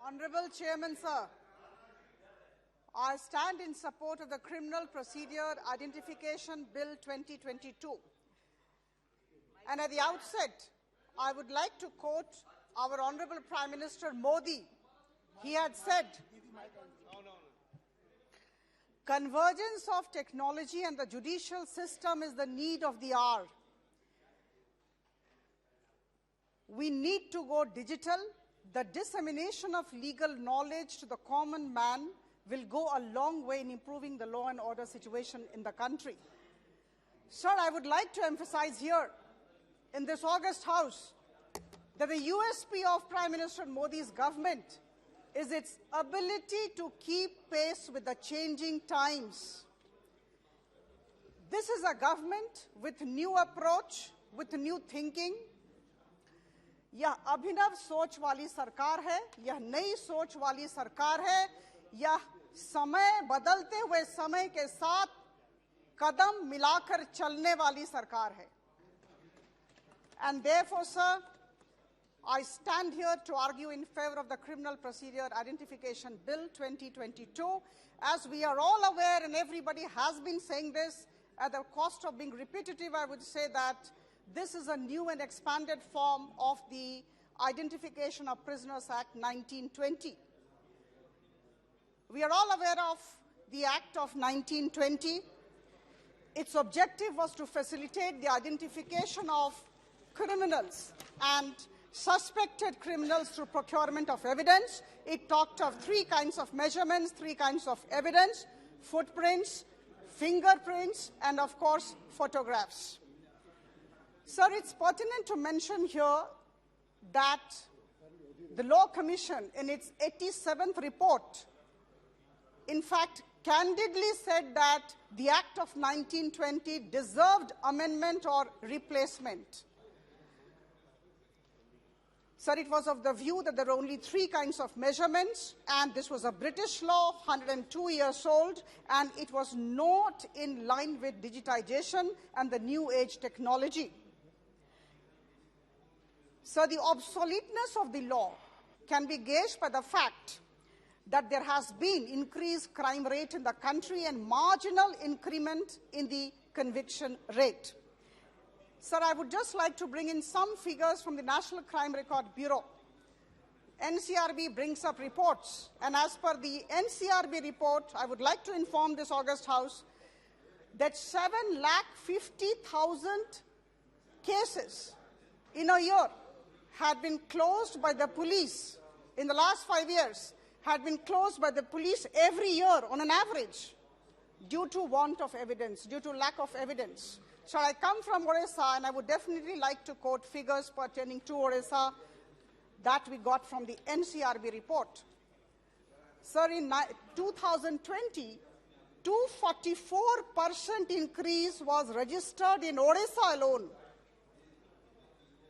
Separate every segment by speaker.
Speaker 1: Honorable Chairman, sir, I stand in support of the Criminal Procedure Identification Bill 2022. And at the outset, I would like to quote our Honorable Prime Minister Modi. He had said, "Convergence of technology and the judicial system is the need of the hour. We need to go digital. The dissemination of legal knowledge to the common man will go a long way in improving the law and order situation in the country." Sir, I would like to emphasize here in this August House that the USP of Prime Minister Modi's government is its ability to keep pace with the changing times. This is a government with new approach, with new thinking. यह अभिनव सोच वाली सरकार है, यह नई सोच वाली सरकार है, यह समय बदलते हुए समय के साथ कदम मिलाकर चलने वाली सरकार है. And therefore, sir, I stand here to argue in favor of the Criminal Procedure Identification Bill 2022. As we are all aware, and everybody has been saying this, at the cost of being repetitive, I would say that this is a new and expanded form of the Identification of Prisoners Act 1920. We are all aware of the Act of 1920. Its objective was to facilitate the identification of criminals and suspected criminals through procurement of evidence. It talked of three kinds of measurements, three kinds of evidence: footprints, fingerprints, and of course, photographs. Sir, it's pertinent to mention here that the Law Commission, in its 87th report, in fact, candidly said that the Act of 1920 deserved amendment or replacement. Sir, it was of the view that there were only three kinds of measurements, and this was a British law, 102 years old, and it was not in line with digitization and the new age technology. So the obsoleteness of the law can be gauged by the fact that there has been increased crime rate in the country and marginal increment in the conviction rate. Sir, I would just like to bring in some figures from the National Crime Record Bureau. NCRB brings up reports, and as per the NCRB report, I would like to inform this August House that 7,50,000 cases in a year had been closed by the police in the last 5 years, had been closed by the police every year on an average due to want of evidence, due to lack of evidence. So I come from Odisha, and I would definitely like to quote figures pertaining to Odisha that we got from the NCRB report. Sir, in 2020, 244% increase was registered in Odisha alone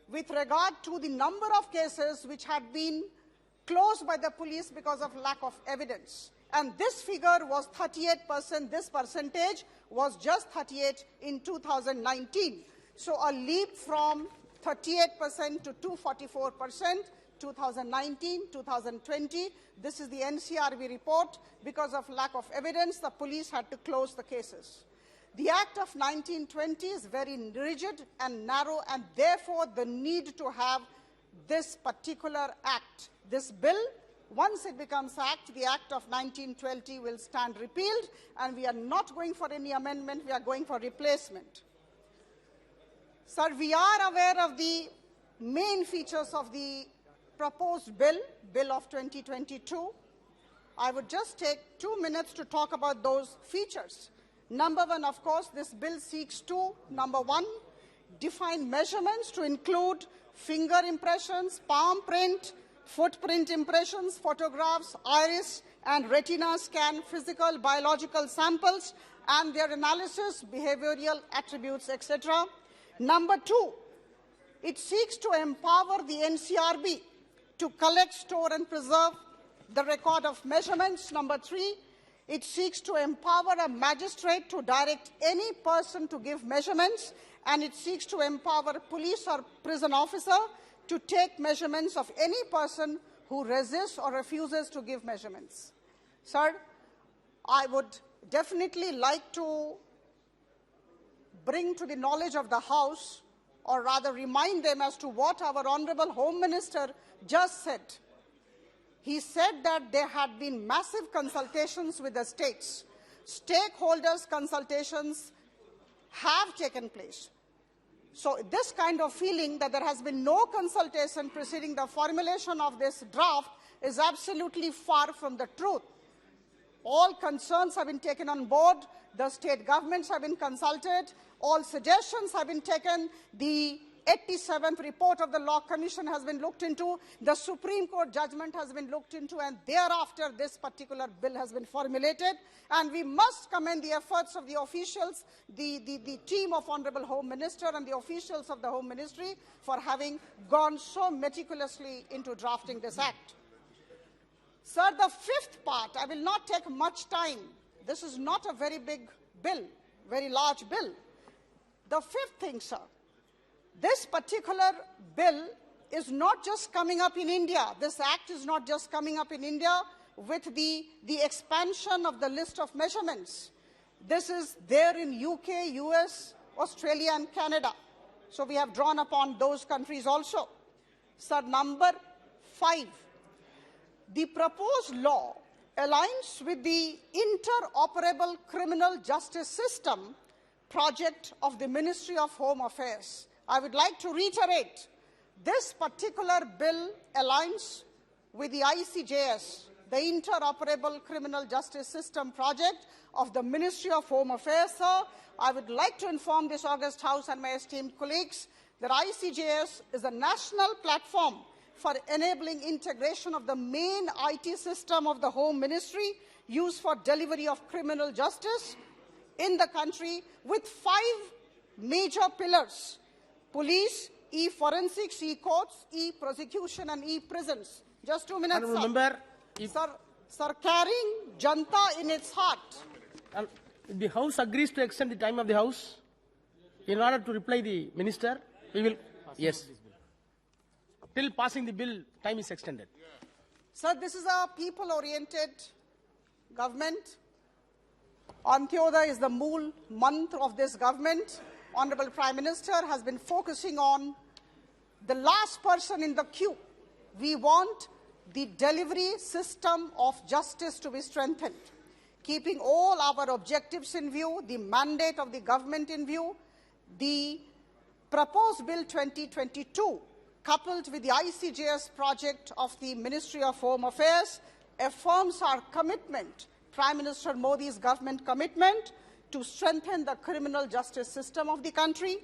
Speaker 1: with regard to the number of cases which had been closed by the police because of lack of evidence. And this figure was 38%. This percentage was just 38 in 2019. So a leap from 38% to 244%, 2019, 2020. This is the NCRB report. Because of lack of evidence, the police had to close the cases. The Act of 1920 is very rigid and narrow, and therefore the need to have this particular act. This bill, once it becomes act, the Act of 1920 will stand repealed, and we are not going for any amendment, we are going for replacement. Sir, we are aware of the main features of the proposed bill, Bill of 2022. I would just take 2 minutes to talk about those features. Number one, of course, this bill seeks to, number one, define measurements to include finger impressions, palm print, footprint impressions, photographs, iris and retina scan, physical, biological samples, and their analysis, behavioral attributes, etc. Number two, it seeks to empower the NCRB to collect, store, and preserve the record of measurements. Number three, it seeks to empower a magistrate to direct any person to give measurements, and it seeks to empower a police or prison officer to take measurements of any person who resists or refuses to give measurements. Sir, I would definitely like to bring to the knowledge of the House, or rather remind them as to what our Honorable Home Minister just said. He said that there had been massive consultations with the states. Stakeholders' consultations have taken place. So this kind of feeling that there has been no consultation preceding the formulation of this draft is absolutely far from the truth. All concerns have been taken on board. The state governments have been consulted. All suggestions have been taken. The 87th report of the Law Commission has been looked into. The Supreme Court judgment has been looked into, and thereafter this particular bill has been formulated. And we must commend the efforts of the officials, the team of Honorable Home Minister and the officials of the Home Ministry for having gone so meticulously into drafting this act. Sir, the fifth part, I will not take much time. This is not a very big bill, very large bill. The fifth thing, sir, this particular bill is not just coming up in India. This act is not just coming up in India with the expansion of the list of measurements. This is there in UK, US, Australia, and Canada. So we have drawn upon those countries also. Sir, number 5. The proposed law aligns with the interoperable criminal justice system project of the Ministry of Home Affairs. I would like to reiterate, this particular bill aligns with the ICJS, the interoperable criminal justice system project of the Ministry of Home Affairs. Sir, I would like to inform this august House and my esteemed colleagues that ICJS is a national platform for enabling integration of the main IT system of the Home Ministry used for delivery of criminal justice in the country, with 5 major pillars: police, e-forensics, e-courts, e-prosecution, and e-prisons. Just 2 minutes, sir.
Speaker 2: Member,
Speaker 1: Sir, carrying Janata in its heart.
Speaker 2: The House agrees to extend the time of the House in order to reply the Minister. We will, yes. Till passing the bill, time is extended.
Speaker 1: Sir, this is a people-oriented government. Antyoday is the mool mantra of this government. Honorable Prime Minister has been focusing on the last person in the queue. We want the delivery system of justice to be strengthened, keeping all our objectives in view, the mandate of the government in view. The proposed Bill 2022, coupled with the ICJS project of the Ministry of Home Affairs, affirms our commitment, Prime Minister Modi's government commitment, to strengthen the criminal justice system of the country,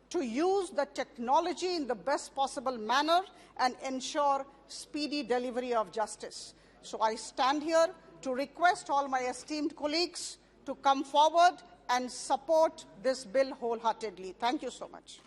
Speaker 1: to use the technology in the best possible manner and ensure speedy delivery of justice. So I stand here to request all my esteemed colleagues to come forward and support this bill wholeheartedly. Thank you so much.